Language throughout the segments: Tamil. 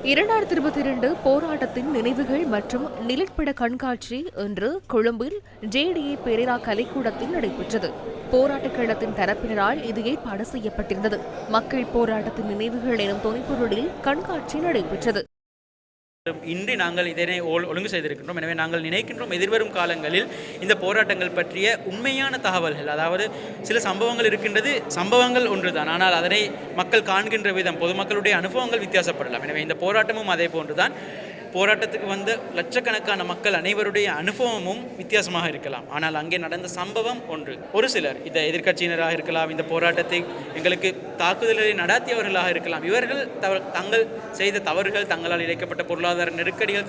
2022 போராட்டத்தின் நினைவுகள் மற்றும் நிலப்பட கண்காட்சி இன்று கொழும்பில் ஜேடிஏ பெரேரா கலைக்கூடத்தில் நடைபெற்றது. போராட்டக் களத்தின் தரப்பினரால் இது ஏற்பாடு செய்யப்பட்டிருந்தது. மக்கள் போராட்டத்தின் நினைவுகள் எனும் துணைப்பொருளில் கண்காட்சி நடைபெற்றது. இன்று நாங்கள் இதனை ஒழுங்கு செய்திருக்கின்றோம். எனவே நாங்கள் நினைக்கின்றோம் எதிர்வரும் காலங்களில் இந்த போராட்டங்கள் பற்றிய உண்மையான தகவல்கள், அதாவது சில சம்பவங்கள் இருக்கின்றது, சம்பவங்கள் ஒன்றுதான், ஆனால் அதனை மக்கள் காண்கின்ற விதம், பொதுமக்களுடைய அனுபவங்கள் வித்தியாசப்படலாம். எனவே இந்த போராட்டமும் அதே போன்றுதான். போராட்டத்துக்கு வந்த லட்சக்கணக்கான மக்கள் அனைவருடைய அனுபவமும் வித்தியாசமாக இருக்கலாம், ஆனால் அங்கே நடந்த சம்பவம் ஒன்று. ஒரு சிலர் இந்த எதிர்க்கட்சியினராக இருக்கலாம், இந்த போராட்டத்தை எங்களுக்கு தாக்குதல்களை நடாத்தியவர்களாக இருக்கலாம். இவர்கள் தங்கள் செய்த தவறுகள், தங்களால் இழைக்கப்பட்ட பொருளாதார நெருக்கடிகள்,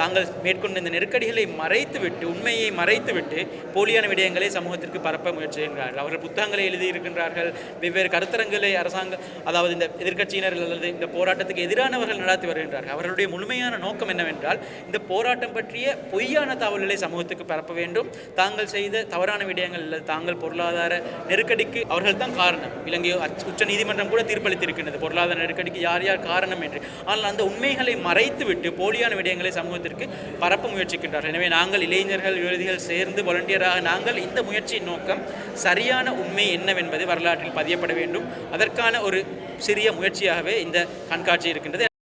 தாங்கள் மேற்கொண்ட இந்த நெருக்கடிகளை மறைத்துவிட்டு, உண்மையை மறைத்துவிட்டு போலியான விடயங்களை சமூகத்திற்கு பரப்ப முயற்சி செய்கிறார்கள். அவர்கள் புத்தகங்களை எழுதியிருக்கின்றார்கள், வெவ்வேறு கருத்தரங்களை அதாவது இந்த எதிர்க்கட்சியினர் அல்லது இந்த போராட்டத்துக்கு எதிரானவர்கள் நடத்தி வருகின்றார்கள். அவர்களுடைய முழுமையான நோக்கம் என்னவென்றால் இந்த போராட்டம் பற்றிய பொய்யான தகவல்களை சமூகத்துக்கு பரப்ப வேண்டும். தாங்கள் செய்த தவறான விடயங்கள் அல்லது தாங்கள் பொருளாதார நெருக்கடிக்கு அவர்கள் தான் காரணம். இலங்கை உச்ச நீதிமன்றம் கூட தீர்ப்பளித்திருக்கின்றது பொருளாதார நெருக்கடிக்கு யார் யார் காரணம் என்று. ஆனால் அந்த உண்மைகளை மறைத்துவிட்டு போலியான விடயங்களை சமூகத்திற்கு பரப்ப முயற்சிக்கின்றார்கள். எனவே நாங்கள் இளைஞர்கள், யுவதிகள் சேர்ந்து வாலண்டியராக நாங்கள் இந்த முயற்சியின் நோக்கம் சரியான உண்மை என்னவென்பது வரலாற்றில் பதியப்பட வேண்டும். அதற்கான ஒரு சிறிய முயற்சியாகவே இந்த கண்காட்சி இருக்கின்றது.